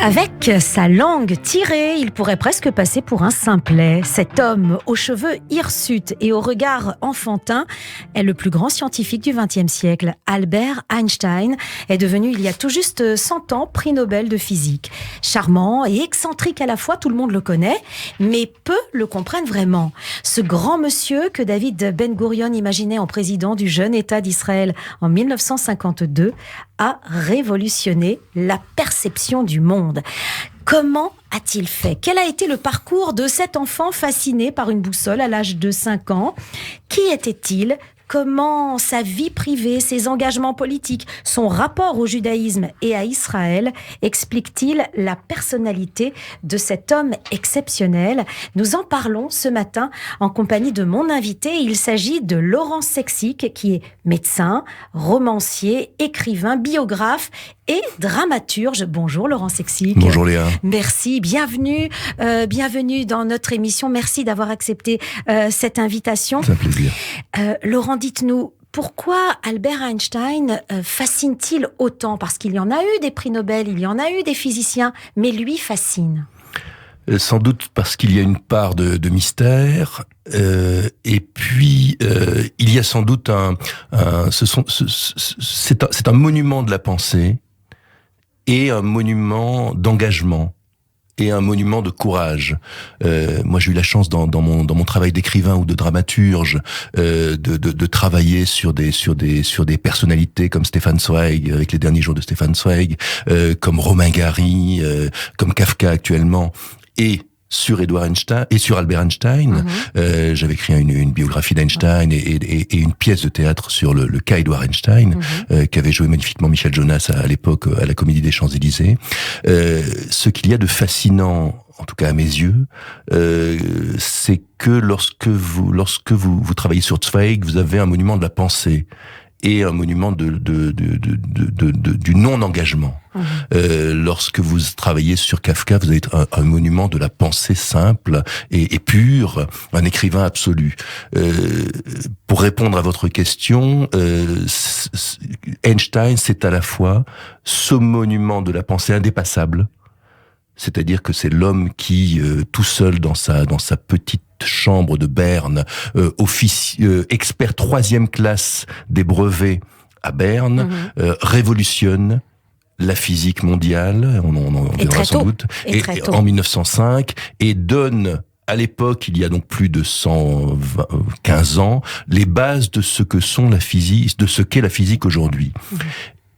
Avec sa langue tirée, il pourrait presque passer pour un simplet. Cet homme aux cheveux hirsutes et au regard enfantin est le plus grand scientifique du XXe siècle. Albert Einstein est devenu il y a tout juste 100 ans prix Nobel de physique. Charmant et excentrique à la fois, tout le monde le connaît, mais peu le comprennent vraiment. Ce grand monsieur que David Ben Gourion imaginait en président du jeune État d'Israël en 1952 a révolutionné la perception du monde. Comment a-t-il fait ? Quel a été le parcours de cet enfant fasciné par une boussole à l'âge de 5 ans ? Qui était-il ? Comment sa vie privée, ses engagements politiques, son rapport au judaïsme et à Israël explique-t-il la personnalité de cet homme exceptionnel ? Nous en parlons ce matin en compagnie de mon invité. Il s'agit de Laurent Sexic, qui est médecin, romancier, écrivain, biographe et dramaturge. Bonjour Laurent Sexic. Bonjour Léa. Merci, bienvenue dans notre émission. Merci d'avoir accepté cette invitation. C'est un plaisir. Laurent, dites-nous, pourquoi Albert Einstein fascine-t-il autant ? Parce qu'il y en a eu des prix Nobel, il y en a eu des physiciens, mais lui fascine. Sans doute parce qu'il y a une part de mystère, et puis il y a sans doute c'est un monument de la pensée et un monument d'engagement et un monument de courage. Moi, j'ai eu la chance dans mon travail d'écrivain ou de dramaturge de travailler sur des personnalités comme Stefan Zweig, avec les derniers jours de Stefan Zweig, comme Romain Gary, comme Kafka actuellement, et sur Edward Einstein et sur Albert Einstein. J'avais écrit une biographie d'Einstein et une pièce de théâtre sur le cas Edward Einstein, qu'avait joué magnifiquement Michel Jonas à l'époque à la Comédie des Champs-Élysées. Ce qu'il y a de fascinant, en tout cas à mes yeux, c'est que lorsque vous travaillez sur Zweig, vous avez un monument de la pensée et un monument du non-engagement. Lorsque vous travaillez sur Kafka, vous avez un monument de la pensée simple et pure, un écrivain absolu. Pour répondre à votre question, Einstein, c'est à la fois ce monument de la pensée indépassable, c'est-à-dire que c'est l'homme qui, tout seul dans sa petite chambre de Berne, expert 3e classe des brevets à Berne, révolutionne la physique mondiale, on en verra sans doute, en 1905, et donne à l'époque, il y a donc plus de 115 ans, les bases de ce que sont la physique, de ce qu'est la physique aujourd'hui.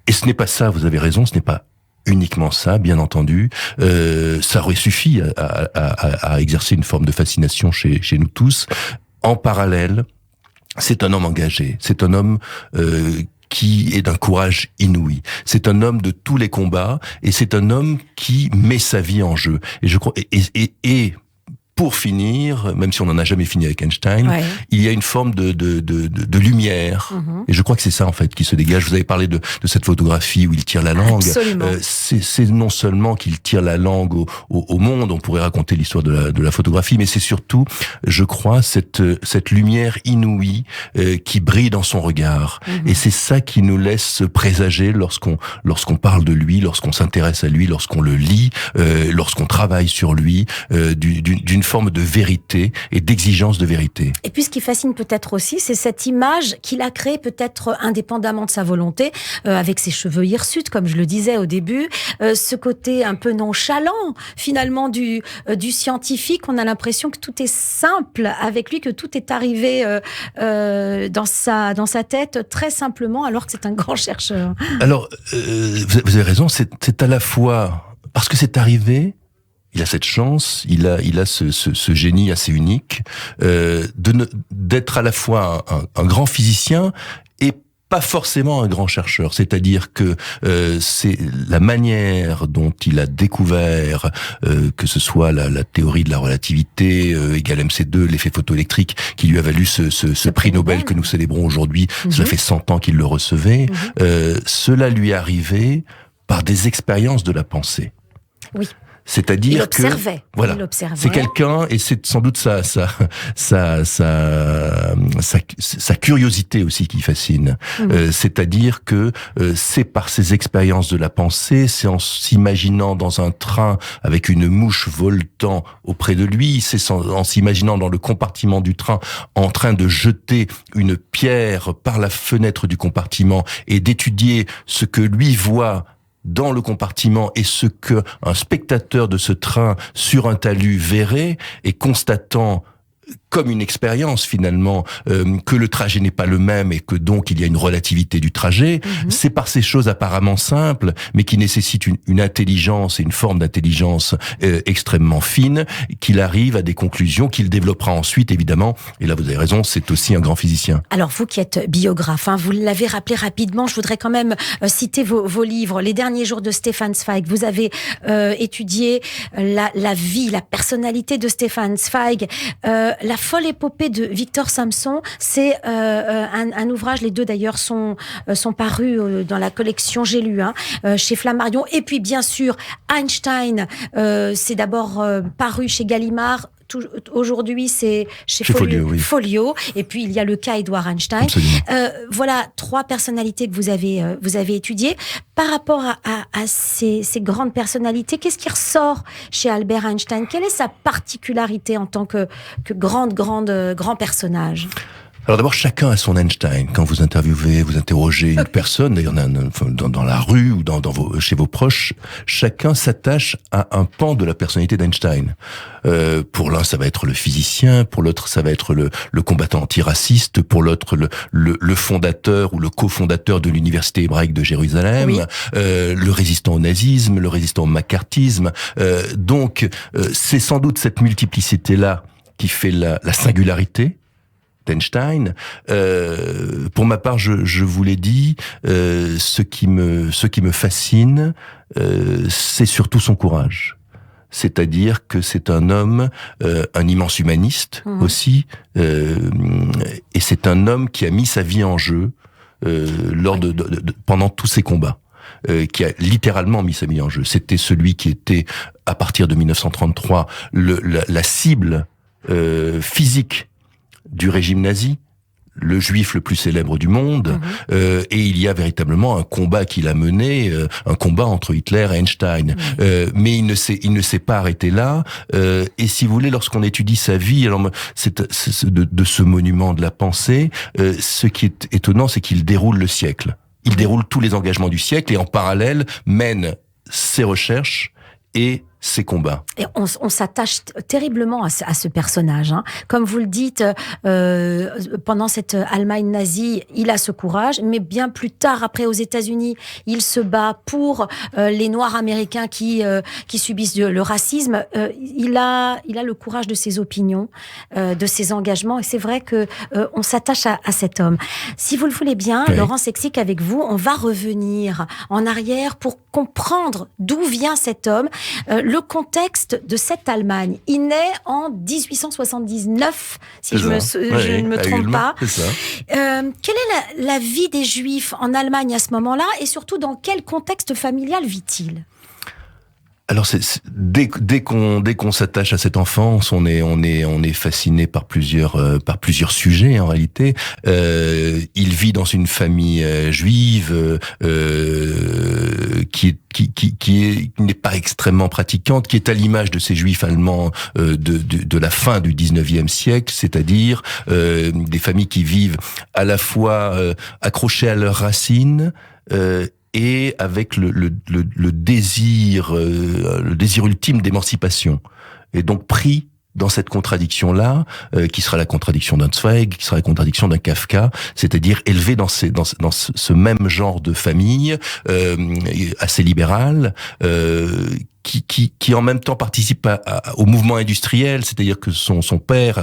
Et ce n'est pas ça, vous avez raison, ce n'est pas uniquement ça, bien entendu. Ça aurait suffi à exercer une forme de fascination chez nous tous. En parallèle, c'est un homme engagé. C'est un homme qui est d'un courage inouï. C'est un homme de tous les combats et c'est un homme qui met sa vie en jeu. Et je crois et pour finir, même si on n'en a jamais fini avec Einstein, il y a une forme de lumière. Et je crois que c'est ça, en fait, qui se dégage. Vous avez parlé de cette photographie où il tire la langue. C'est non seulement qu'il tire la langue au monde, on pourrait raconter l'histoire de la photographie, mais c'est surtout, je crois, cette lumière inouïe qui brille dans son regard. Et c'est ça qui nous laisse présager lorsqu'on parle de lui, lorsqu'on s'intéresse à lui, lorsqu'on le lit, lorsqu'on travaille sur lui, d'une forme de vérité et d'exigence de vérité. Et puis ce qui fascine peut-être aussi, c'est cette image qu'il a créée peut-être indépendamment de sa volonté, avec ses cheveux hirsutes, comme je le disais au début, ce côté un peu nonchalant finalement du scientifique. On a l'impression que tout est simple avec lui, que tout est arrivé dans sa tête très simplement, alors que c'est un grand chercheur. Alors, vous avez raison, c'est à la fois parce que c'est arrivé. Il a cette chance, il a ce génie assez unique d'être à la fois un grand physicien et pas forcément un grand chercheur. C'est-à-dire que c'est la manière dont il a découvert que ce soit la théorie de la relativité égale MC2, l'effet photoélectrique, qui lui a valu ce prix Nobel que nous célébrons aujourd'hui. Cela fait 100 ans qu'il le recevait. Cela lui est arrivé par des expériences de la pensée. Oui. C'est-à-dire que voilà, c'est quelqu'un, et c'est sans doute sa curiosité aussi qui fascine. C'est-à-dire que c'est par ses expériences de la pensée, c'est en s'imaginant dans un train avec une mouche voltant auprès de lui, c'est en s'imaginant dans le compartiment du train en train de jeter une pierre par la fenêtre du compartiment et d'étudier ce que lui voit dans le compartiment et ce que un spectateur de ce train sur un talus verrait, et constatant comme une expérience finalement que le trajet n'est pas le même et que donc il y a une relativité du trajet. C'est par ces choses apparemment simples mais qui nécessitent une intelligence et une forme d'intelligence extrêmement fine qu'il arrive à des conclusions qu'il développera ensuite évidemment, et là vous avez raison, c'est aussi un grand physicien. Alors vous qui êtes biographe, vous l'avez rappelé rapidement, je voudrais quand même citer vos livres. Les derniers jours de Stefan Zweig, vous avez étudié la vie, la personnalité de Stefan Zweig, la folle épopée de Victor Samson, c'est un ouvrage, les deux d'ailleurs sont parus dans la collection J'ai lu, chez Flammarion. Et puis bien sûr, Einstein, c'est d'abord paru chez Gallimard. Aujourd'hui, c'est chez Folio, oui. Folio. Et puis, il y a le cas Edouard Einstein. Voilà 3 personnalités que vous avez étudiées. Par rapport à ces grandes personnalités, qu'est-ce qui ressort chez Albert Einstein? Quelle est sa particularité en tant que grand personnage? Alors d'abord, chacun a son Einstein. Quand vous interrogez une personne, d'ailleurs dans la rue ou chez vos proches, chacun s'attache à un pan de la personnalité d'Einstein. Pour l'un, ça va être le physicien, pour l'autre, ça va être le combattant antiraciste, pour l'autre, le fondateur ou le cofondateur de l'université hébraïque de Jérusalem, oui. Le résistant au nazisme, le résistant au macartisme. Donc, c'est sans doute cette multiplicité-là qui fait la singularité d'Einstein. Pour ma part, je vous l'ai dit, ce qui me fascine, c'est surtout son courage. C'est-à-dire que c'est un homme, un immense humaniste aussi, et c'est un homme qui a mis sa vie en jeu pendant tous ses combats. Qui a littéralement mis sa vie en jeu. C'était celui qui était, à partir de 1933, la cible physique du régime nazi, le juif le plus célèbre du monde, et il y a véritablement un combat qu'il a mené, un combat entre Hitler et Einstein. Mais il ne s'est pas arrêté là. Et si vous voulez, lorsqu'on étudie sa vie, alors de ce monument de la pensée, ce qui est étonnant, c'est qu'il déroule le siècle. Il déroule tous les engagements du siècle et en parallèle mène ses recherches et ses combats. Et on s'attache terriblement à ce personnage. Comme vous le dites, pendant cette Allemagne nazie, il a ce courage, mais bien plus tard, après aux États-Unis, il se bat pour les Noirs américains qui subissent le racisme. Il a le courage de ses opinions, de ses engagements, et c'est vrai que on s'attache à cet homme. Si vous le voulez bien, oui. Laurent Sexic, avec vous, on va revenir en arrière pour comprendre d'où vient cet homme. Le contexte de cette Allemagne. Il naît en 1879, si je ne me trompe pas. Quelle est la vie des Juifs en Allemagne à ce moment-là, et surtout dans quel contexte familial vit-il ? Alors dès qu'on s'attache à cette enfance, on est fasciné par plusieurs sujets en réalité. Il vit dans une famille juive qui n'est pas extrêmement pratiquante, qui est à l'image de ces juifs allemands de la fin du 19e siècle, c'est-à-dire des familles qui vivent à la fois accrochées à leurs racines et avec le désir ultime d'émancipation, et donc pris dans cette contradiction-là, qui sera la contradiction d'un Zweig, qui sera la contradiction d'un Kafka, c'est-à-dire élevé dans ce même genre de famille assez libérale, qui en même temps participe au mouvement industriel, c'est-à-dire que son père,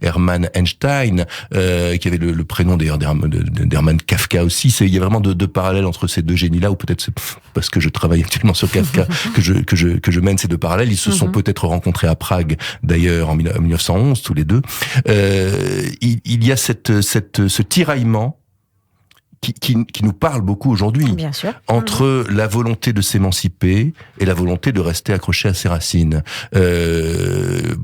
Hermann Einstein, qui avait le prénom d'Hermann Kafka aussi, il y a vraiment deux parallèles entre ces deux génies-là, ou peut-être c'est parce que je travaille actuellement sur Kafka que je mène ces deux parallèles. Ils se sont peut-être rencontrés à Prague, d'ailleurs, en 1911, tous les deux. Il y a ce tiraillement qui nous parle beaucoup aujourd'hui. Bien sûr. Entre la volonté de s'émanciper et la volonté de rester accroché à ses racines.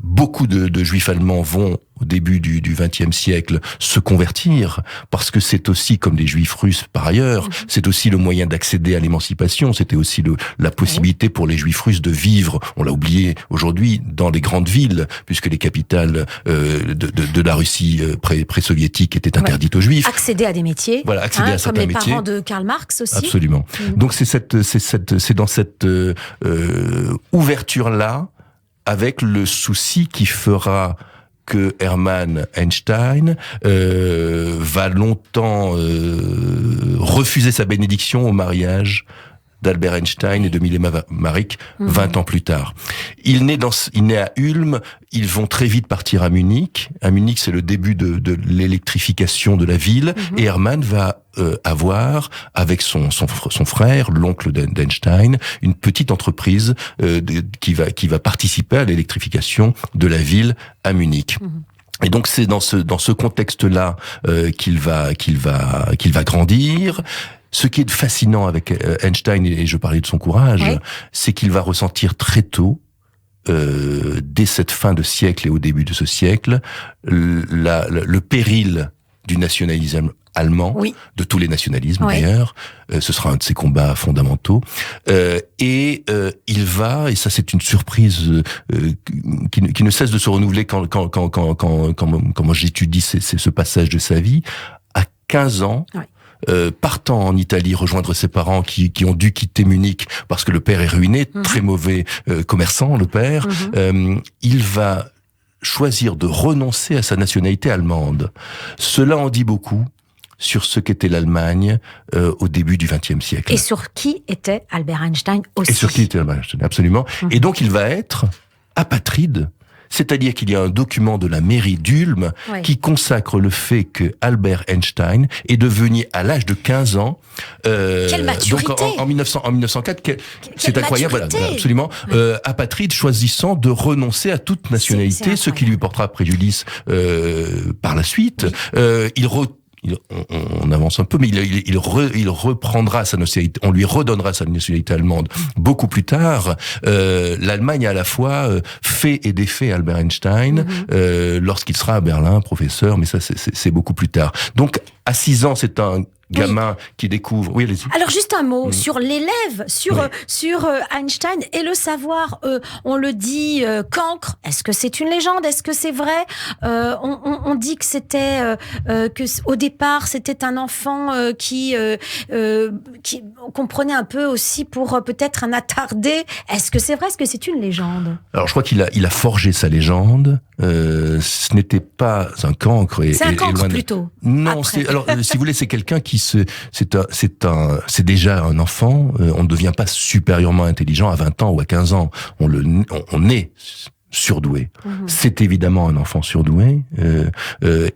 Beaucoup de juifs allemands vont au début du XXe siècle se convertir, parce que c'est aussi, comme des juifs russes par ailleurs, c'est aussi le moyen d'accéder à l'émancipation, c'était aussi la possibilité pour les juifs russes de vivre, on l'a oublié aujourd'hui, dans les grandes villes, puisque les capitales de la Russie pré-soviétique étaient interdites aux juifs. Accéder à des métiers. Voilà, accéder à certains métiers. Comme les parents de Karl Marx aussi. Absolument. Donc c'est dans cette ouverture-là, avec le souci qui fera que Hermann Einstein va longtemps refuser sa bénédiction au mariage d'Albert Einstein et de Mileva Maric 20 ans plus tard. Il naît à Ulm, ils vont très vite partir à Munich. À Munich, c'est le début de l'électrification de la ville, et Hermann va avoir, avec son frère, l'oncle d'Einstein, une petite entreprise qui va participer à l'électrification de la ville à Munich. Et donc c'est dans ce contexte-là qu'il va grandir. Ce qui est fascinant avec Einstein, et je parlais de son courage, c'est qu'il va ressentir très tôt, dès cette fin de siècle et au début de ce siècle, le péril du nationalisme allemand, de tous les nationalismes d'ailleurs. Ce sera un de ses combats fondamentaux. Et il va, et ça c'est une surprise qui ne cesse de se renouveler quand moi j'étudie ce passage de sa vie, à 15 ans, partant en Italie rejoindre ses parents qui ont dû quitter Munich parce que le père est ruiné, très mauvais commerçant le père, il va choisir de renoncer à sa nationalité allemande. Cela en dit beaucoup sur ce qu'était l'Allemagne au début du XXe siècle. Et sur qui était Albert Einstein aussi. Et sur qui était Albert Einstein, absolument. Et donc il va être apatride. C'est-à-dire qu'il y a un document de la mairie d'Ulm qui consacre le fait que Albert Einstein est devenu, à l'âge de 15 ans, quelle maturité. donc en 1904, c'est incroyable, voilà, absolument, apatride, choisissant de renoncer à toute nationalité, ce qui lui portera préjudice par la suite. On avance un peu, mais il reprendra sa nationalité, on lui redonnera sa nationalité allemande beaucoup plus tard. L'Allemagne a à la fois fait et défait Albert Einstein lorsqu'il sera à Berlin professeur, mais ça c'est beaucoup plus tard. Donc à 6 ans, c'est un gamin qui découvre. Oui, allez-y. Alors juste un mot sur l'élève, sur Einstein et le savoir. On le dit cancre. Est-ce que c'est une légende? Est-ce que c'est vrai? On dit que c'était que au départ c'était un enfant qui qu'on prenait un peu aussi pour peut-être un attardé. Est-ce que c'est vrai? Est-ce que c'est une légende? Alors je crois qu'il a forgé sa légende. Ce n'était pas un cancre. C'est un cancre plutôt. Non, alors si vous voulez, c'est quelqu'un qui c'est déjà un enfant. On ne devient pas supérieurement intelligent à 20 ans ou à 15 ans. On est surdoué. C'est évidemment un enfant surdoué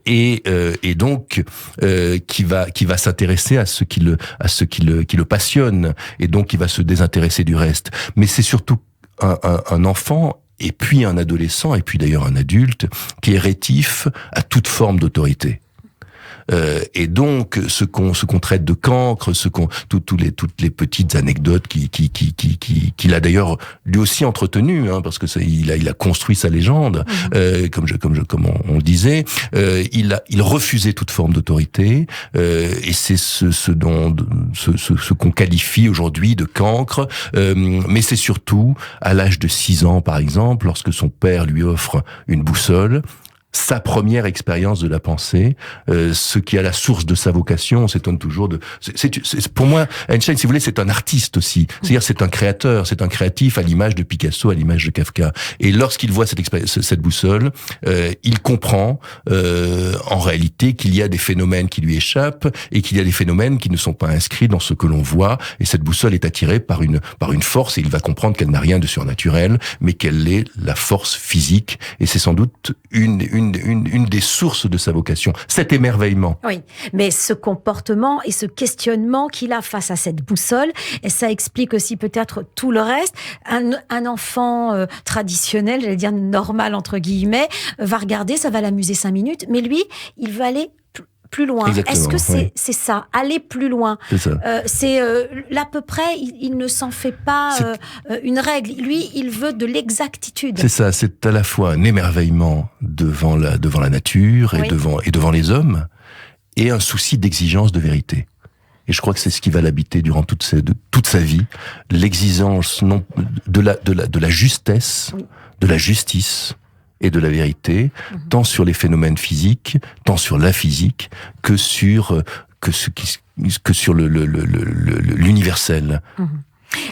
et donc qui va s'intéresser à ce qui le passionne, et donc qui va se désintéresser du reste. Mais c'est surtout un enfant, et puis un adolescent, et puis d'ailleurs un adulte, qui est rétif à toute forme d'autorité. Et donc ce qu'on traite de cancre, toutes les petites anecdotes qu'il a d'ailleurs lui aussi entretenu, parce que il a construit sa légende, comme on disait, il refusait toute forme d'autorité, et c'est ce qu'on qualifie aujourd'hui de cancre, mais c'est surtout à l'âge de 6 ans par exemple, lorsque son père lui offre une boussole, sa première expérience de la pensée, ce qui est à la source de sa vocation. On s'étonne toujours pour moi, Einstein, si vous voulez, c'est un artiste aussi. C'est-à-dire, c'est un créateur, c'est un créatif, à l'image de Picasso, à l'image de Kafka. Et lorsqu'il voit cette boussole, il comprend, en réalité, qu'il y a des phénomènes qui lui échappent, et qu'il y a des phénomènes qui ne sont pas inscrits dans ce que l'on voit. Et cette boussole est attirée par une force, et il va comprendre qu'elle n'a rien de surnaturel, mais qu'elle est la force physique. Et c'est sans doute une des sources de sa vocation, cet émerveillement. Oui, mais ce comportement et ce questionnement qu'il a face à cette boussole, et ça explique aussi peut-être tout le reste. Un enfant traditionnel, j'allais dire normal entre guillemets, va regarder, ça va l'amuser 5 minutes, mais lui, il va aller plus loin. Exactement, Est-ce que oui. c'est ça, aller plus loin? C'est ça. L'à peu près, il ne s'en fait pas une règle. Lui, il veut de l'exactitude. C'est ça, c'est à la fois un émerveillement devant la nature et devant les hommes, et un souci d'exigence de vérité. Et je crois que c'est ce qui va l'habiter durant toute sa vie, l'exigence de la justesse, de la justice et de la vérité, tant sur les phénomènes physiques, tant sur la physique, que sur l'universel.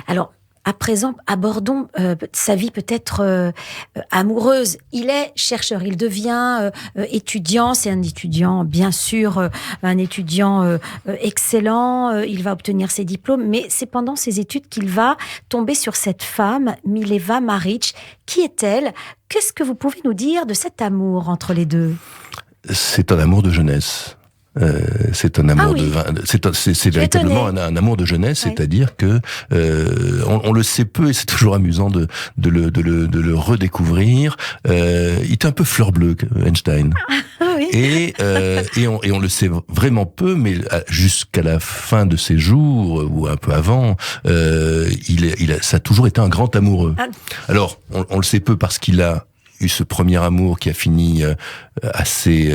Alors, à présent, abordons sa vie peut-être amoureuse. Il est chercheur, il devient étudiant. C'est un étudiant, bien sûr, un étudiant excellent. Il va obtenir ses diplômes, mais c'est pendant ses études qu'il va tomber sur cette femme, Mileva Marić. Qui est-elle? Qu'est-ce que vous pouvez nous dire de cet amour entre les deux? C'est un amour de jeunesse. C'est un amour c'est véritablement un amour de jeunesse, c'est-à-dire que on le sait peu et c'est toujours amusant de le redécouvrir. Il était un peu fleur bleue, Einstein. Oui. Et on le sait vraiment peu, mais jusqu'à la fin de ses jours ou un peu avant, ça a toujours été un grand amoureux. Alors on le sait peu parce qu'il a eu ce premier amour qui a fini assez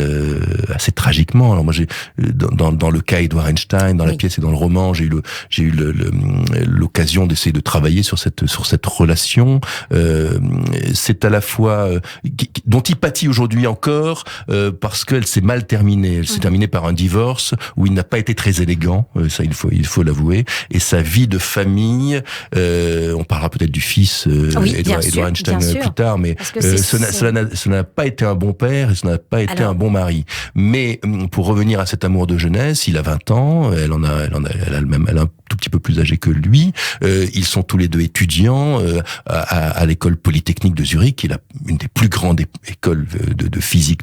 tragiquement. Alors moi dans le cas Edward Einstein, dans la pièce et dans le roman, j'ai eu l'occasion d'essayer de travailler sur cette relation. C'est à la fois dont il pâtit aujourd'hui encore parce qu'elle s'est mal terminée. Elle s'est terminée par un divorce où il n'a pas été très élégant, ça il faut l'avouer, et sa vie de famille, on parlera peut-être du fils Edward Einstein plus tard, mais cela n'a pas été un bon père et cela n'a pas été un bon mari. Mais pour revenir à cet amour de jeunesse, il a 20 ans, elle est un tout petit peu plus âgée que lui. Ils sont tous les deux étudiants à l'école polytechnique de Zurich, qui est une des plus grandes écoles de physique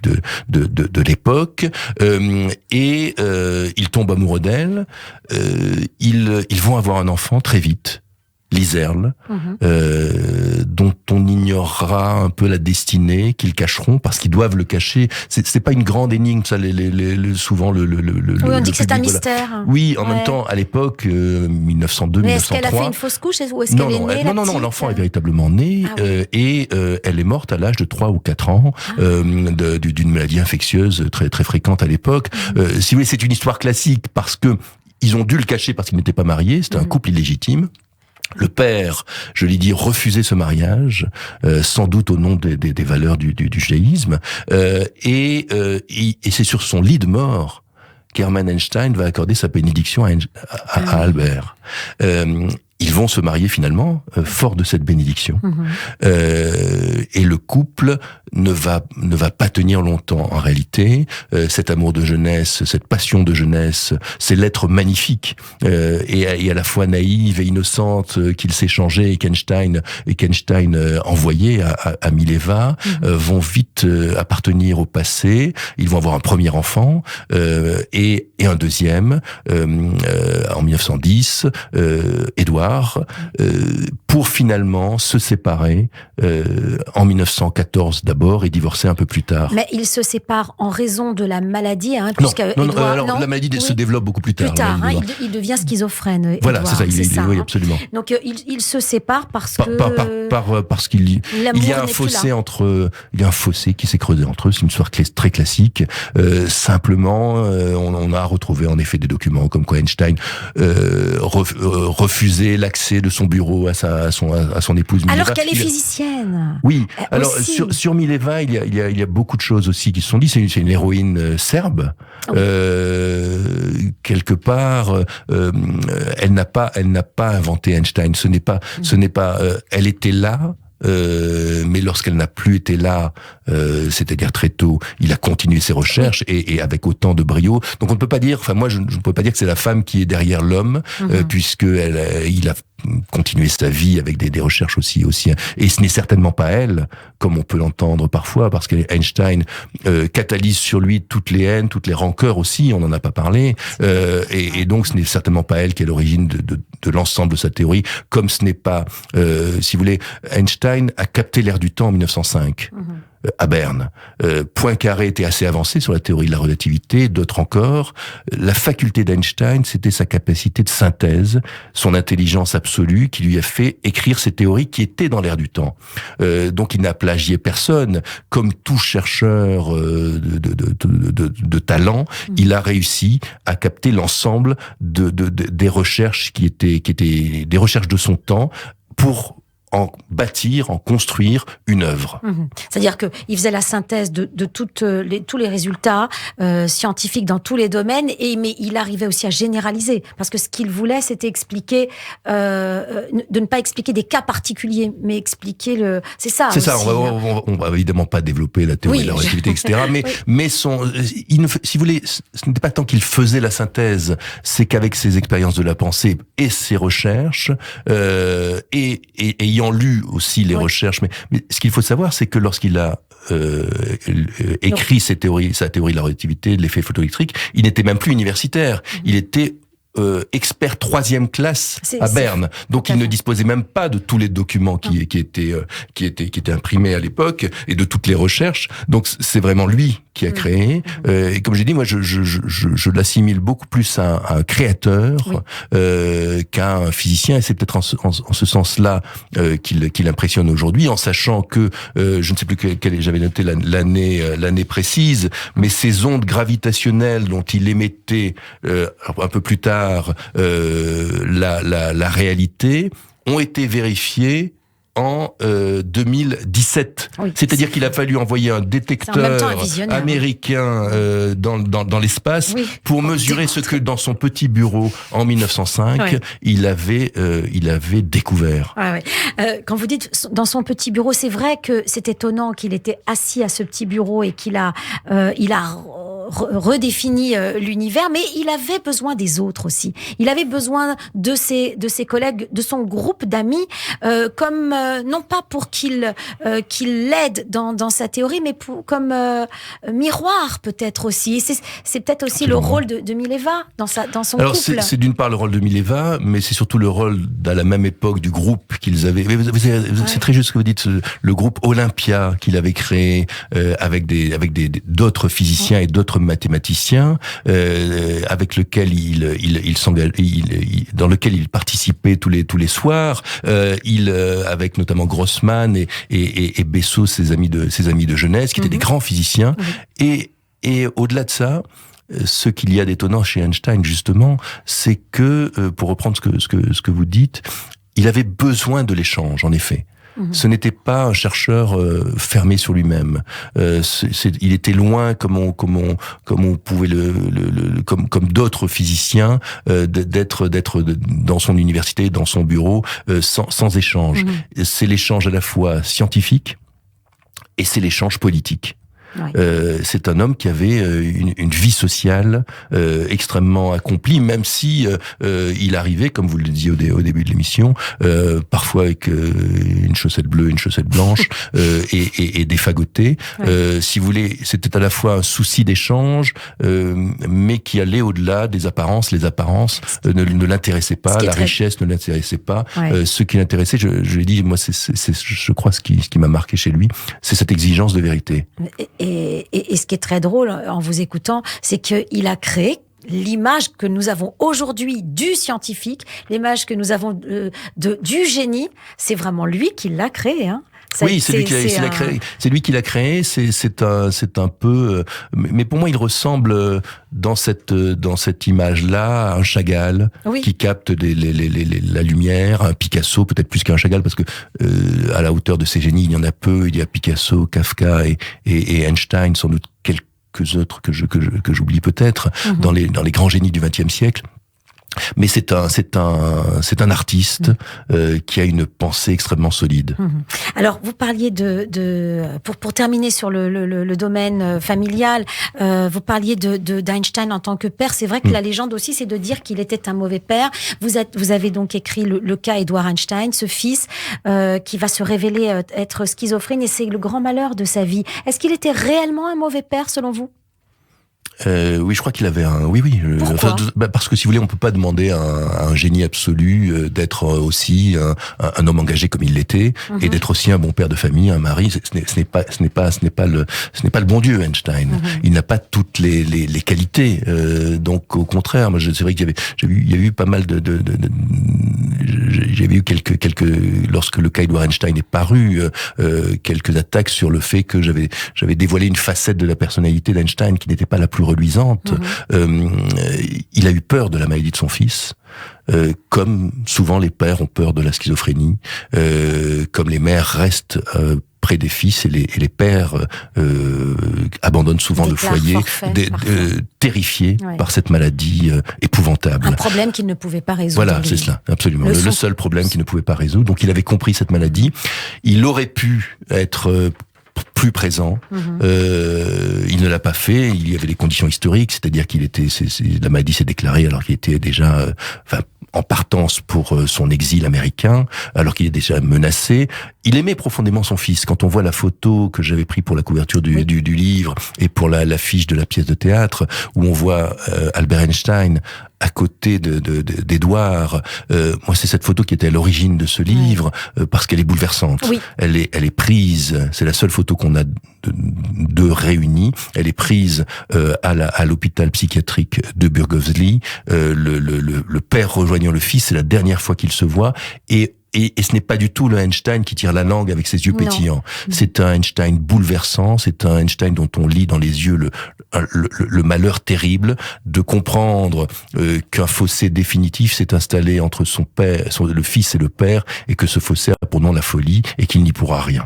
de l'époque. Et il tombe amoureux d'elle. Ils vont avoir un enfant très vite. Liserle, dont on ignorera un peu la destinée, qu'ils cacheront parce qu'ils doivent le cacher. C'est pas une grande énigme, ça. Souvent on dit que c'est un mystère. Oui, en même temps, à l'époque 1902, mais 1903. Est-ce qu'elle a fait une fausse couche ou est-ce qu'elle est née Non, l'enfant est véritablement né et elle est morte à l'âge de 3 ou 4 ans d'une maladie infectieuse très très fréquente à l'époque. Si vous voulez, c'est une histoire classique parce que ils ont dû le cacher parce qu'ils n'étaient pas mariés. C'était un couple illégitime. Le père, je l'ai dit, refusait ce mariage, sans doute au nom des valeurs du judaïsme, et c'est sur son lit de mort qu'Hermann Einstein va accorder sa bénédiction à Albert. Ils vont se marier finalement, fort de cette bénédiction. Et le couple ne va pas tenir longtemps en réalité. Cet amour de jeunesse, cette passion de jeunesse, c'est l'être magnifique et à la fois naïve et innocente qu'il s'échangeait et qu'Einstein envoyait à Mileva vont vite appartenir au passé. Ils vont avoir un premier enfant et un deuxième en 1910, Edward, pour finalement se séparer en 1914 d'abord et divorcer un peu plus tard. Mais ils se séparent en raison de la maladie, non, la maladie se développe beaucoup plus tard. Il devient schizophrène. Voilà, Edouard, c'est ça. Oui, absolument. Donc ils se séparent parce qu'il y a un fossé il y a un fossé qui s'est creusé entre eux. C'est une histoire très classique. Simplement, on a retrouvé en effet des documents comme quoi Einstein refusait l'accès de son bureau à son épouse Mileva. Alors qu'elle est physicienne. Oui. Alors sur Mileva, il y a beaucoup de choses aussi qui se sont dites. C'est une héroïne serbe. Quelque part, elle n'a pas inventé Einstein. Ce n'est pas. Elle était là. Mais lorsqu'elle n'a plus été là, c'est-à-dire très tôt, il a continué ses recherches et avec autant de brio. Donc on ne peut pas dire, moi je ne peux pas dire que c'est la femme qui est derrière l'homme, puisque il a continué sa vie avec des recherches aussi. Et ce n'est certainement pas elle, comme on peut l'entendre parfois, parce qu'Einstein catalyse sur lui toutes les haines, toutes les rancœurs aussi. On n'en a pas parlé, et donc ce n'est certainement pas elle qui est l'origine de l'ensemble de sa théorie, comme ce n'est pas, si vous voulez, Einstein a capté l'air du temps en 1905. à Berne. Poincaré était assez avancé sur la théorie de la relativité, d'autres encore. La faculté d'Einstein, c'était sa capacité de synthèse, son intelligence absolue qui lui a fait écrire ces théories qui étaient dans l'air du temps. Donc il n'a plagié personne. Comme tout chercheur de talent, il a réussi à capter l'ensemble des recherches qui étaient des recherches de son temps pour en bâtir, en construire une œuvre. C'est-à-dire qu'il faisait la synthèse de tous les résultats scientifiques dans tous les domaines, mais il arrivait aussi à généraliser, parce que ce qu'il voulait, c'était expliquer, de ne pas expliquer des cas particuliers, mais expliquer le... C'est ça. C'est ça, on va évidemment pas développer la théorie de la relativité, etc. Mais si vous voulez, ce n'était pas tant qu'il faisait la synthèse, c'est qu'avec ses expériences de la pensée et ses recherches, et ayant lu aussi les recherches, mais ce qu'il faut savoir, c'est que lorsqu'il a écrit sa théorie de la relativité, de l'effet photoélectrique, il n'était même plus universitaire. Il était expert 3e classe à Berne. Donc il ne disposait même pas de tous les documents qui étaient imprimés à l'époque et de toutes les recherches. Donc c'est vraiment lui qui a créé. Et comme j'ai dit, moi je l'assimile beaucoup plus à un créateur qu'à un physicien. Et c'est peut-être en ce sens-là qu'il impressionne aujourd'hui, en sachant que je ne sais plus j'avais noté l'année précise, mais ces ondes gravitationnelles dont il émettait un peu plus tard la réalité ont été vérifiées en 2017. C'est-à-dire qu'il a fallu envoyer un détecteur américain dans l'espace pour mesurer ce que dans son petit bureau en 1905 il avait découvert. Quand vous dites dans son petit bureau, c'est vrai que c'est étonnant qu'il était assis à ce petit bureau et qu'il a redéfini l'univers, mais il avait besoin des autres aussi. Il avait besoin de ses collègues, de son groupe d'amis, comme non pas pour qu'il l'aide dans sa théorie, mais comme miroir peut-être aussi. Et c'est peut-être aussi le rôle de Mileva dans son couple. C'est d'une part le rôle de Mileva, mais c'est surtout le rôle à la même époque du groupe qu'ils avaient. C'est très juste ce que vous dites, le groupe Olympia qu'il avait créé avec d'autres physiciens et d'autres mathématiciens, avec lequel dans lequel il participait tous les soirs, avec notamment Grossman et Bessot, ses amis de jeunesse, qui étaient des grands physiciens. Et au-delà de ça, ce qu'il y a d'étonnant chez Einstein, justement, c'est que, pour reprendre ce que vous dites, il avait besoin de l'échange, en effet. Ce n'était pas un chercheur fermé sur lui-même. Il était loin, comme on pouvait comme d'autres physiciens, d'être dans son université, dans son bureau, sans échange. C'est l'échange à la fois scientifique et c'est l'échange politique. C'est un homme qui avait une vie sociale extrêmement accomplie, même si il arrivait, comme vous le disiez au début de l'émission, parfois avec une chaussette bleue, une chaussette blanche, et défagoté. Si vous voulez, c'était à la fois un souci d'échange, mais qui allait au-delà des apparences. Les apparences ne l'intéressaient pas, la richesse ne l'intéressait pas. Ce qui l'intéressait, je l'ai dit, moi, je crois ce qui m'a marqué chez lui, c'est cette exigence de vérité. Et ce qui est très drôle en vous écoutant, c'est qu'il a créé l'image que nous avons aujourd'hui du scientifique, l'image que nous avons du génie. C'est vraiment lui qui l'a créé, hein. Oui, c'est lui qui l'a créé. C'est lui qui l'a créé. C'est un peu. Mais pour moi, il ressemble dans cette image-là à un Chagall qui capte la lumière, un Picasso, peut-être plus qu'un Chagall, parce que à la hauteur de ces génies, il y en a peu. Il y a Picasso, Kafka et Einstein, sans doute quelques autres que j'oublie peut-être dans les grands génies du XXe siècle. Mais c'est un artiste qui a une pensée extrêmement solide. Alors vous parliez pour terminer sur le domaine familial, vous parliez d'Einstein en tant que père. C'est vrai que la légende aussi, c'est de dire qu'il était un mauvais père. Vous avez donc écrit le cas Edward Einstein, ce fils qui va se révéler être schizophrène, et c'est le grand malheur de sa vie. Est-ce qu'il était réellement un mauvais père selon vous ? Oui, je crois qu'il avait un. Oui. Pourquoi ? Parce que si vous voulez, on peut pas demander à un génie absolu d'être aussi un homme engagé comme il l'était et d'être aussi un bon père de famille, un mari. Ce n'est pas le bon Dieu, Einstein. Il n'a pas toutes les qualités. Donc au contraire, moi c'est vrai qu'il y a eu pas mal j'avais eu quelques lorsque le cas Edward Einstein est paru, quelques attaques sur le fait que j'avais dévoilé une facette de la personnalité d'Einstein qui n'était pas la plus reluisante. Il a eu peur de la maladie de son fils. Comme souvent les pères ont peur de la schizophrénie, comme les mères restent près des fils et les pères abandonnent souvent le foyer, terrifiés par cette maladie épouvantable. Un problème qu'il ne pouvait pas résoudre. Voilà, c'est cela, absolument. Le seul problème qu'il ne pouvait pas résoudre. Donc il avait compris cette maladie. Il aurait pu être plus présent. Il ne l'a pas fait. Il y avait les conditions historiques, c'est-à-dire la maladie s'est déclarée alors qu'il était déjà, en partance pour son exil américain, alors qu'il est déjà menacé. Il aimait profondément son fils. Quand on voit la photo que j'avais prise pour la couverture du livre et pour l'affiche de la pièce de théâtre, où on voit Albert Einstein à côté d'Édouard, moi c'est cette photo qui était à l'origine de ce livre, parce qu'elle est bouleversante. Oui. Elle est prise, c'est la seule photo qu'on a de réunis. Elle est prise à l'hôpital psychiatrique de Burgosli. Le père rejoignant le fils, c'est la dernière fois qu'ils se voient, et ce n'est pas du tout le Einstein qui tire la langue avec ses yeux pétillants. C'est un Einstein bouleversant, c'est un Einstein dont on lit dans les yeux le malheur terrible de comprendre qu'un fossé définitif s'est installé entre le fils et le père, et que ce fossé a pour nom la folie et qu'il n'y pourra rien.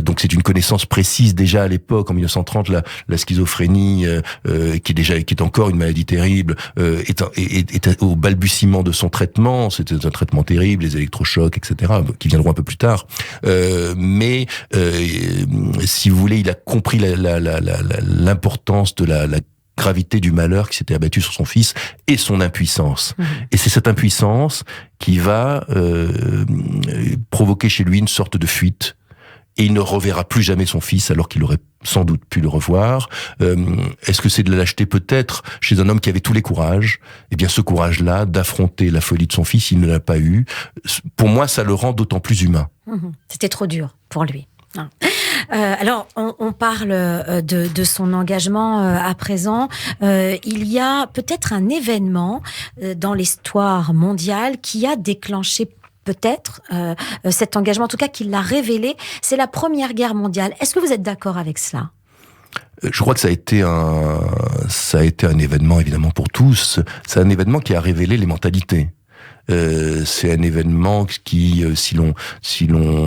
Donc c'est une connaissance précise déjà à l'époque, en 1930, la schizophrénie, qui est encore une maladie terrible, est au balbutiement de son traitement. C'était un traitement terrible, les électrochocs, etc., qui viendront un peu plus tard. Mais si vous voulez, il a compris l'importance de la gravité du malheur qui s'était abattu sur son fils et son impuissance. Et c'est cette impuissance qui va provoquer chez lui une sorte de fuite. Et il ne reverra plus jamais son fils alors qu'il aurait sans doute pu le revoir. Est-ce que c'est de la lâcheté? Peut-être, chez un homme qui avait tous les courages. Eh bien, ce courage-là, d'affronter la folie de son fils, il ne l'a pas eu. Pour moi, ça le rend d'autant plus humain. C'était trop dur pour lui. Alors, on parle de son engagement à présent. Il y a peut-être un événement dans l'histoire mondiale qui a déclenché peut-être cet engagement, en tout cas qui l'a révélé. C'est la Première Guerre mondiale. Est-ce que vous êtes d'accord avec cela ? Je crois que ça a été un événement évidemment pour tous. C'est un événement qui a révélé les mentalités. C'est un événement qui, si l'on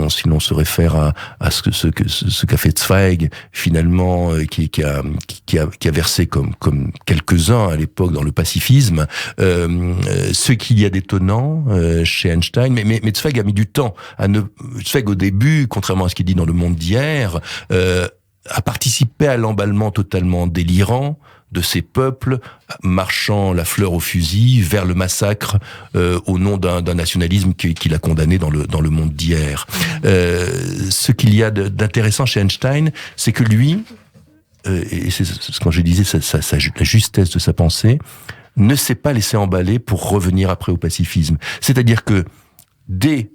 se réfère à ce qu'a fait Zweig, finalement, qui a versé comme quelques-uns à l'époque dans le pacifisme, ce qu'il y a d'étonnant chez Einstein, mais Zweig a mis du temps Zweig au début, contrairement à ce qu'il dit dans Le Monde d'hier, a participé à l'emballement totalement délirant de ces peuples marchant la fleur au fusil vers le massacre au nom d'un nationalisme qu'il a condamné dans le monde d'hier. Ce qu'il y a d'intéressant chez Einstein, c'est que lui, et c'est quand je disais la justesse de sa pensée, ne s'est pas laissé emballer pour revenir après au pacifisme. C'est-à-dire que dès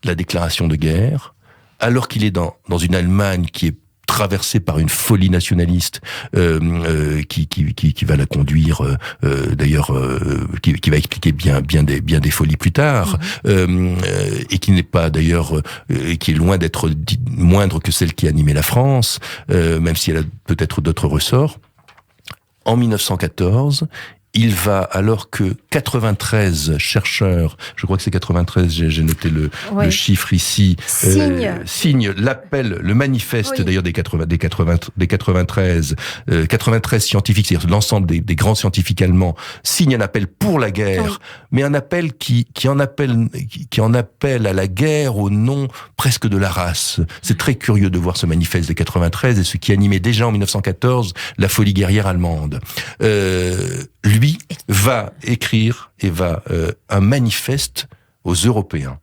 la déclaration de guerre, alors qu'il est dans une Allemagne qui est traversée par une folie nationaliste qui va la conduire d'ailleurs qui va expliquer bien des folies plus tard et qui n'est pas d'ailleurs qui est loin d'être moindre que celle qui animait la France, même si elle a peut-être d'autres ressorts. En 1914, il va, alors que 93 chercheurs, je crois que c'est 93, j'ai noté le chiffre ici, signent l'appel, le manifeste d'ailleurs des 93 scientifiques, c'est-à-dire l'ensemble des grands scientifiques allemands, signent un appel pour la guerre, mais un appel qui en appelle à la guerre au nom presque de la race. C'est très curieux de voir ce manifeste des 93 et ce qui animait déjà en 1914 la folie guerrière allemande. Lui va écrire un manifeste aux Européens.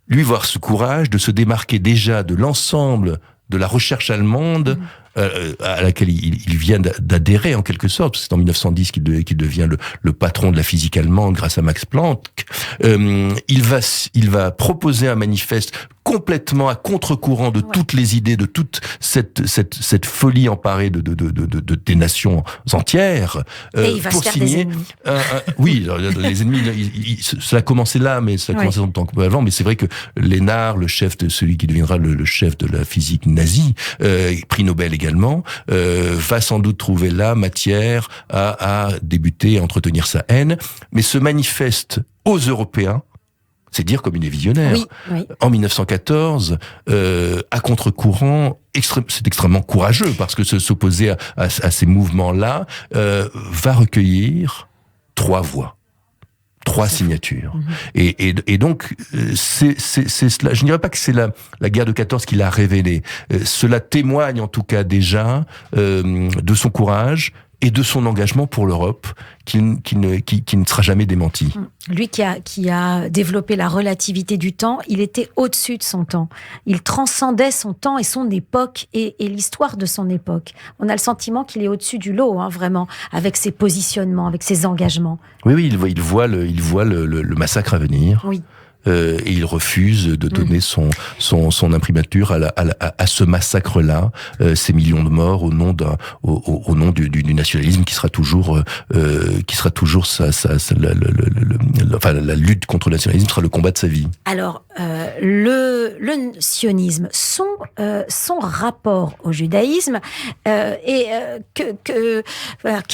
Lui va avoir ce courage de se démarquer déjà de l'ensemble de la recherche allemande à laquelle il vient d'adhérer en quelque sorte. C'est en 1910 qu'il devient le patron de la physique allemande grâce à Max Planck. Il va proposer un manifeste complètement à contre-courant de toutes les idées, de toute cette folie emparée des nations entières. Et il va pour se faire signer des ennemis. oui, les ennemis, cela a commencé là, mais ça a commencé longtemps avant. Mais c'est vrai que Lénard, le chef de celui qui deviendra le chef de la physique nazie, prix Nobel également, va sans doute trouver là matière à débuter, à entretenir sa haine, mais se manifeste aux Européens. C'est dire comme il est visionnaire. Oui. En 1914, à contre-courant, c'est extrêmement courageux parce que s'opposer à ces mouvements-là va recueillir 3 voix, 3 signatures. Et donc, c'est cela. Je ne dirais pas que c'est la guerre de 14 qui l'a révélé. Cela témoigne en tout cas déjà de son courage et de son engagement pour l'Europe, qui ne sera jamais démenti. Lui qui a développé la relativité du temps, il était au-dessus de son temps. Il transcendait son temps et son époque et l'histoire de son époque. On a le sentiment qu'il est au-dessus du lot, vraiment, avec ses positionnements, avec ses engagements. Oui, il voit le massacre à venir. Oui. Et il refuse de donner son imprimatur à ce massacre-là, ces millions de morts au nom du nationalisme qui sera toujours la lutte contre le nationalisme sera le combat de sa vie. Alors le sionisme, son rapport au judaïsme quel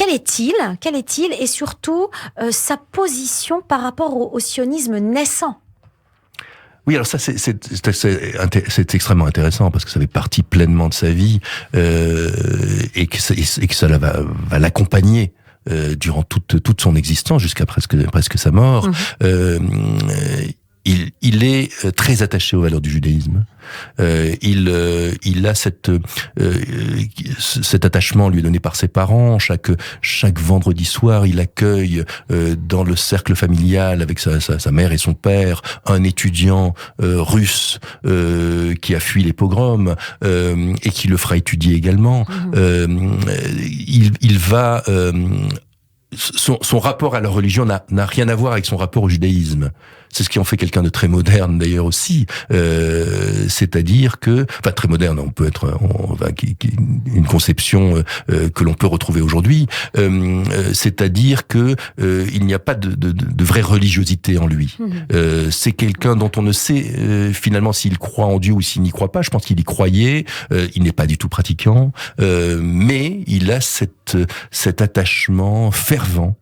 est-il et surtout sa position par rapport au sionisme naissant. Oui, alors ça c'est extrêmement intéressant parce que ça fait partie pleinement de sa vie et que ça va l'accompagner durant toute son existence jusqu'à presque sa mort. Il est très attaché aux valeurs du judaïsme. Il a cet attachement lui est donné par ses parents. Chaque vendredi soir, il accueille dans le cercle familial avec sa mère et son père un étudiant russe qui a fui les pogroms et qui le fera étudier également. Il va son rapport à la religion n'a rien à voir avec son rapport au judaïsme. C'est ce qui en fait quelqu'un de très moderne d'ailleurs aussi. C'est-à-dire que, très moderne, on peut être une conception que l'on peut retrouver aujourd'hui. C'est-à-dire que il n'y a pas de vraie religiosité en lui. C'est quelqu'un dont on ne sait finalement s'il croit en Dieu ou s'il n'y croit pas. Je pense qu'il y croyait. Il n'est pas du tout pratiquant, mais il a cet attachement fervent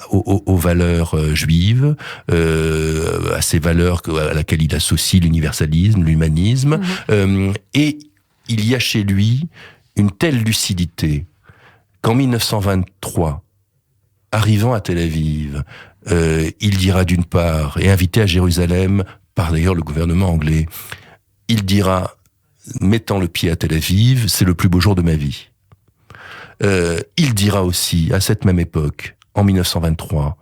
aux valeurs juives, à ces valeurs à laquelle il associe l'universalisme, l'humanisme, et il y a chez lui une telle lucidité qu'en 1923, arrivant à Tel Aviv, il dira d'une part, et invité à Jérusalem par d'ailleurs le gouvernement anglais, il dira, mettant le pied à Tel Aviv, c'est le plus beau jour de ma vie. Il dira aussi, à cette même époque, en 1923,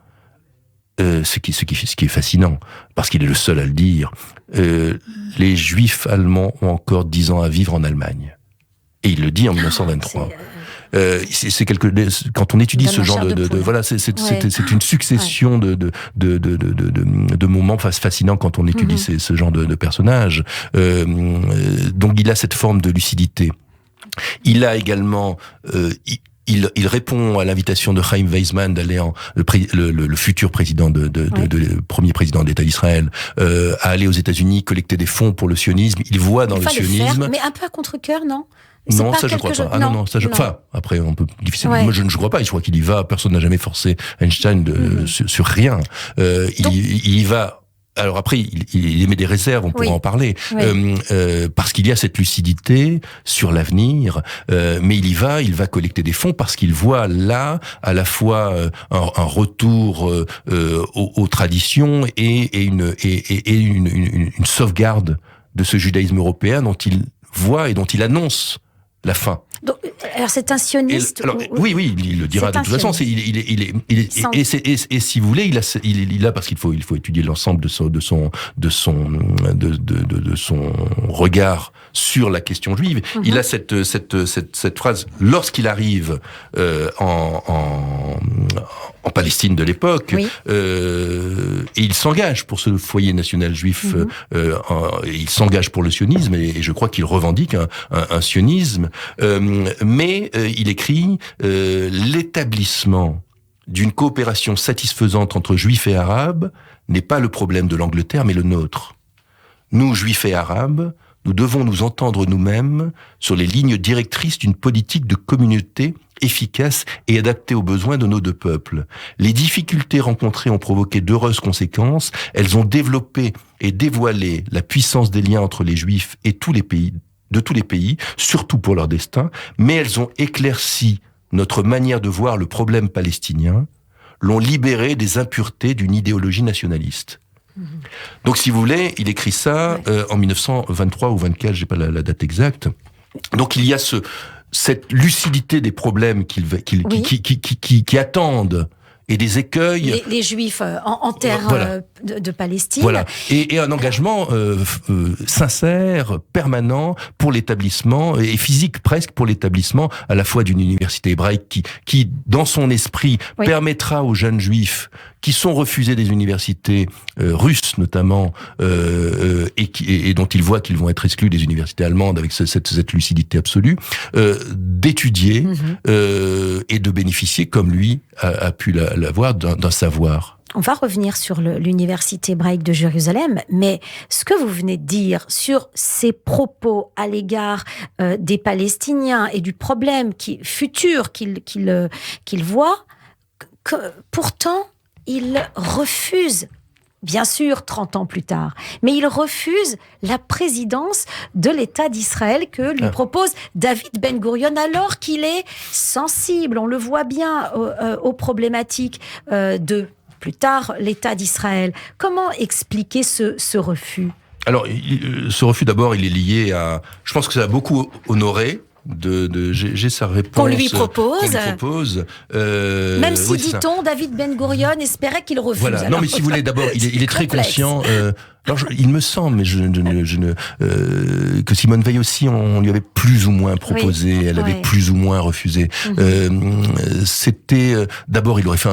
ce qui est fascinant, parce qu'il est le seul à le dire, les Juifs allemands ont encore 10 ans à vivre en Allemagne. Et il le dit en 1923. Quand on étudie ce genre c'est une succession de moments fascinants quand on étudie ce genre de personnages. Donc il a cette forme de lucidité. Il a également, il répond à l'invitation de Chaim Weizmann d'aller le futur président premier président d'État d'Israël, à aller aux États-Unis collecter des fonds pour le sionisme. Il voit dans le sionisme, mais un peu à contre-cœur, non? Non, ça je crois pas. Non, ça je. Enfin, après on peut difficilement. Moi je ne crois pas. Je crois qu'il y va. Personne n'a jamais forcé Einstein sur rien. Il y va. Alors après, il émet des réserves, on pourra en parler, parce qu'il y a cette lucidité sur l'avenir, mais il va collecter des fonds parce qu'il voit là à la fois un retour aux traditions et une sauvegarde de ce judaïsme européen dont il voit et dont il annonce la fin. Donc, alors c'est un sioniste. Oui, il le dira de toute façon. Et si vous voulez, il a parce qu'il faut étudier l'ensemble de son regard sur la question juive. Mm-hmm. Il a cette phrase lorsqu'il arrive en Palestine de l'époque, oui. Et il s'engage pour ce foyer national juif, il s'engage pour le sionisme, et je crois qu'il revendique un sionisme, mais il écrit l'établissement d'une coopération satisfaisante entre juifs et arabes n'est pas le problème de l'Angleterre, mais le nôtre. Nous, juifs et arabes, nous devons nous entendre nous-mêmes sur les lignes directrices d'une politique de communauté efficace et adaptée aux besoins de nos deux peuples. Les difficultés rencontrées ont provoqué d'heureuses conséquences. Elles ont développé et dévoilé la puissance des liens entre les Juifs et tous les pays, surtout pour leur destin, mais elles ont éclairci notre manière de voir le problème palestinien, l'ont libéré des impuretés d'une idéologie nationaliste. Donc, si vous voulez, il écrit ça en 1923 ou 24, j'ai pas la date exacte. Donc, il y a cette lucidité des problèmes qui attendent et des écueils. Les Juifs en terre de Palestine. Voilà. Et un engagement sincère, permanent pour l'établissement, et physique presque pour l'établissement à la fois d'une université hébraïque qui dans son esprit, permettra aux jeunes Juifs qui sont refusés des universités russes notamment, et dont ils voient qu'ils vont être exclus des universités allemandes avec cette lucidité absolue, d'étudier et de bénéficier, comme lui a pu l'avoir, d'un savoir. On va revenir sur l'université hébraïque de Jérusalem, mais ce que vous venez de dire sur ses propos à l'égard des Palestiniens et du problème futur qu'il voit, que pourtant il refuse, bien sûr 30 ans plus tard, mais il refuse la présidence de l'État d'Israël que lui propose David Ben Gurion, alors qu'il est sensible, on le voit bien, aux problématiques de plus tard l'État d'Israël. Comment expliquer ce refus ? Alors, ce refus, d'abord, il est lié à... Je pense que ça a beaucoup honoré j'ai sa réponse. Qu'on lui propose. Même si, oui, dit-on, David Ben Gurion espérait qu'il refuse. Voilà. Alors, non, mais si vous voulez, d'abord, il est très conscient. Alors, il me semble, mais que Simone Veil aussi, on lui avait plus ou moins proposé, elle avait plus ou moins refusé. C'était d'abord, il aurait fait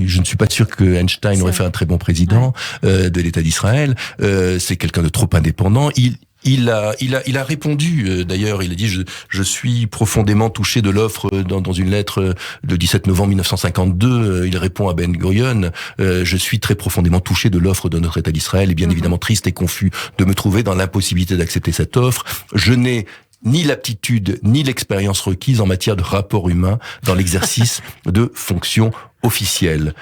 je ne suis pas sûr que Einstein aurait fait un très bon président de l'État d'Israël. C'est quelqu'un de trop indépendant. Il a répondu, d'ailleurs, il a dit je suis profondément touché de l'offre dans une lettre le 17 novembre 1952, il répond à Ben Gurion, je suis très profondément touché de l'offre de notre État d'Israël et bien évidemment triste et confus de me trouver dans l'impossibilité d'accepter cette offre. Je n'ai ni l'aptitude ni l'expérience requise en matière de rapport humain dans l'exercice de fonctions officielles.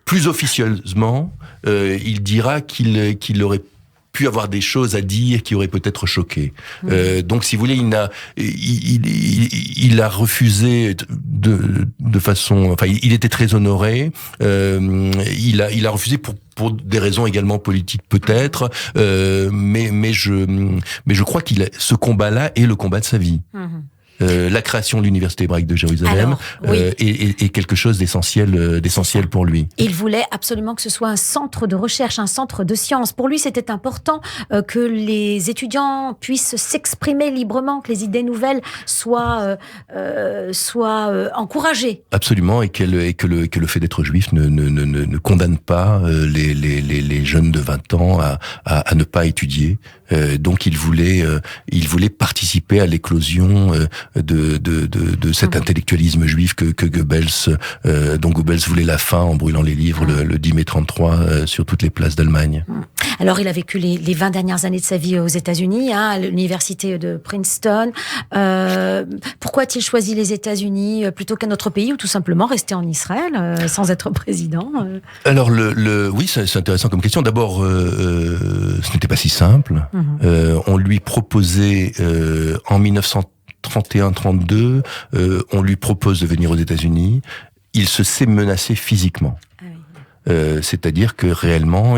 Plus officieusement, il dira qu'il aurait pu avoir des choses à dire qui auraient peut-être choqué. Donc, si vous voulez, il a refusé de façon... Enfin, il était très honoré. Il a refusé pour des raisons également politiques peut-être, mais je crois ce combat-là est le combat de sa vie. La création de l'université hébraïque de Jérusalem est quelque chose d'essentiel pour lui. Il voulait absolument que ce soit un centre de recherche, un centre de sciences. Pour lui, c'était important que les étudiants puissent s'exprimer librement, que les idées nouvelles soient encouragées. Absolument, et que le fait d'être juif ne condamne pas les jeunes de 20 ans à ne pas étudier. Donc il voulait participer à l'éclosion de cet intellectualisme juif que Goebbels, dont Goebbels voulait la fin en brûlant les livres le 10 mai 33 sur toutes les places d'Allemagne. Alors il a vécu les 20 dernières années de sa vie aux États-Unis, à l'université de Princeton. Pourquoi a-t-il choisi les États-Unis plutôt qu'un autre pays, ou tout simplement rester en Israël sans être président? Alors oui, c'est intéressant comme question. D'abord, ce n'était pas si simple. On lui proposait en 1931-32, on lui propose de venir aux États-Unis. Il se sait menacé physiquement. C'est-à-dire que réellement,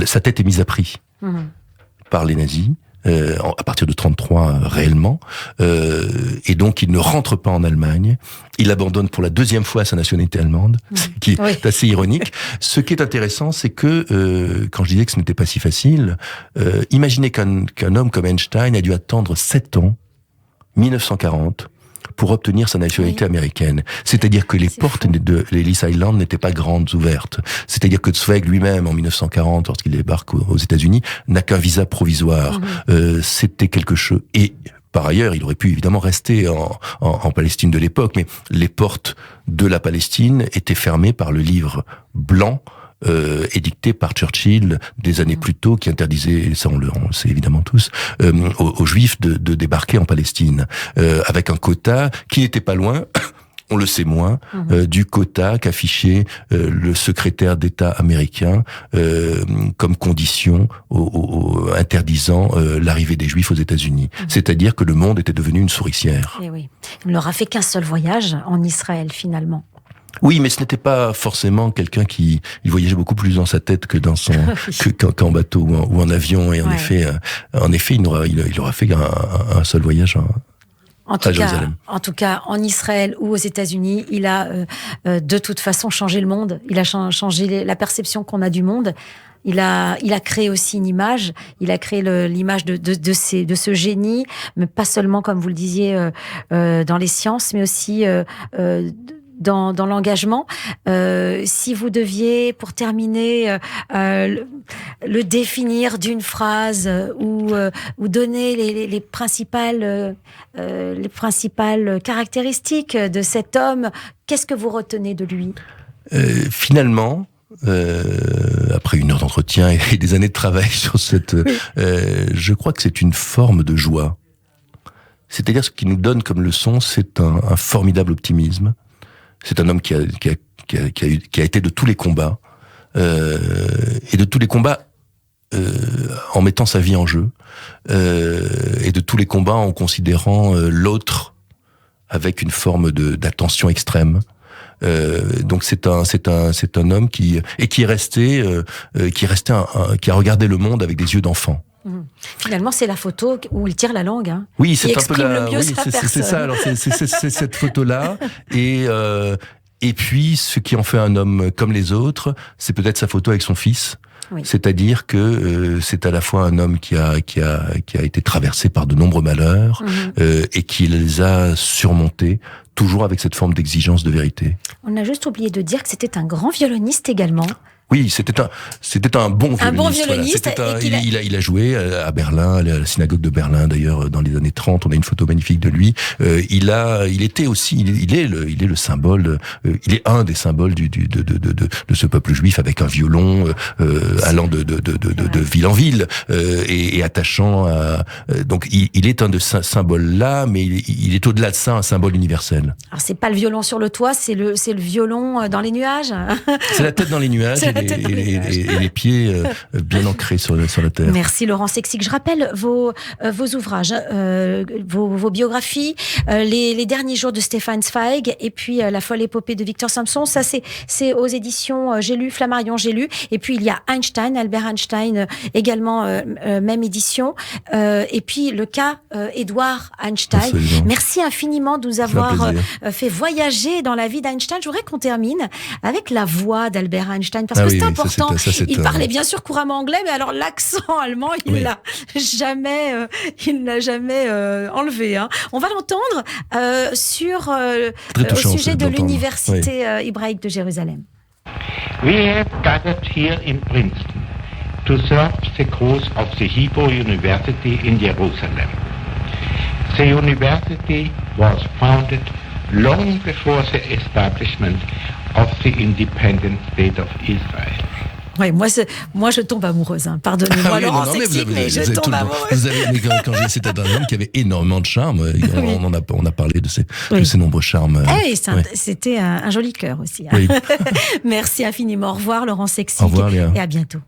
sa tête est mise à prix par les nazis. à partir de 33 réellement, et donc il ne rentre pas en Allemagne. Il abandonne pour la deuxième fois sa nationalité allemande, ce qui est assez ironique. Ce qui est intéressant, c'est que quand je disais que ce n'était pas si facile, imaginez qu'un homme comme Einstein a dû attendre 7 ans, 1940, pour obtenir sa nationalité américaine. C'est-à-dire que les portes de Ellis Island n'étaient pas grandes ouvertes. C'est-à-dire que Zweig lui-même, en 1940, lorsqu'il débarque aux États-Unis, n'a qu'un visa provisoire. C'était quelque chose. Et par ailleurs, il aurait pu évidemment rester en Palestine de l'époque, mais les portes de la Palestine étaient fermées par le livre blanc édicté par Churchill des années plus tôt, qui interdisait, ça on le sait évidemment tous, aux Juifs de débarquer en Palestine, avec un quota qui n'était pas loin, on le sait moins, du quota qu'affichait le secrétaire d'État américain comme condition interdisant l'arrivée des Juifs aux États-Unis. C'est-à-dire que le monde était devenu une souricière. Et oui. Il n'aura fait qu'un seul voyage en Israël finalement. Oui, mais ce n'était pas forcément quelqu'un il voyageait beaucoup plus dans sa tête que dans qu'en bateau ou en avion. Et en effet, il aura fait un seul voyage à Jérusalem. En tout cas, en Israël ou aux États-Unis, il a de toute façon changé le monde. Il a changé la perception qu'on a du monde. Il a créé aussi une image. Il a créé l'image de ce génie, mais pas seulement, comme vous le disiez, dans les sciences, mais aussi dans l'engagement. Si vous deviez, pour terminer, le définir d'une phrase ou donner les principales caractéristiques de cet homme, qu'est-ce que vous retenez de lui ? Finalement, après 1 heure d'entretien et des années de travail sur je crois que c'est une forme de joie. C'est-à-dire, ce qui nous donne comme leçon, c'est un formidable optimisme. C'est un homme qui a été de tous les combats, et de tous les combats en mettant sa vie en jeu, et de tous les combats en considérant l'autre avec une forme d'attention extrême. Donc c'est un homme qui est resté, qui a regardé le monde avec des yeux d'enfant. Finalement, c'est la photo où il tire la langue. Hein. Oui, c'est il un peu c'est ça. Alors c'est cette photo-là, et puis ce qui en fait un homme comme les autres, c'est peut-être sa photo avec son fils. Oui. C'est-à-dire que c'est à la fois un homme qui a été traversé par de nombreux malheurs, et qui les a surmontés, toujours avec cette forme d'exigence de vérité. On a juste oublié de dire que c'était un grand violoniste également. Oui, c'était un bon violoniste. Un bon violoniste. Voilà. Il a joué à Berlin, à la synagogue de Berlin d'ailleurs, dans les années 30. On a une photo magnifique de lui. Il est le symbole. Il est un des symboles de ce peuple juif, avec un violon allant de ville en ville et attachant à. Donc il est un de ces symboles là, mais il est au-delà de ça un symbole universel. Alors c'est pas le violon sur le toit, c'est le violon dans les nuages. C'est la tête dans les nuages. Et les pieds bien ancrés sur la terre. Merci Laurent Sexic. Je rappelle vos ouvrages, vos biographies, les derniers jours de Stefan Zweig, et puis La folle épopée de Victor Samson. Ça c'est aux éditions J'ai lu, Flammarion J'ai lu. Et puis il y a Einstein, Albert Einstein, également même édition. Et puis le cas Edward Einstein. Absolument. Merci infiniment de nous avoir fait voyager dans la vie d'Einstein. Je voudrais qu'on termine avec la voix d'Albert Einstein, parce que c'est important. Il parlait bien sûr couramment anglais, mais alors l'accent allemand, il l'a jamais enlevé. Hein. On va l'entendre au sujet de l'université hébraïque de Jérusalem. We have gathered here in Princeton to serve the cause of the Hebrew University in Jerusalem. The university was founded long before the establishment of the independent state of Israel. Ouais, moi je tombe amoureuse. Hein. Pardonnez-moi, Laurent Sexic, mais je tombe amoureuse. C'était un homme qui avait énormément de charme. On a parlé de ses nombreux charmes. C'était un joli cœur aussi. Hein. Oui. Merci infiniment. Au revoir, Laurent Sexic. Au revoir, Léa. Et à bientôt.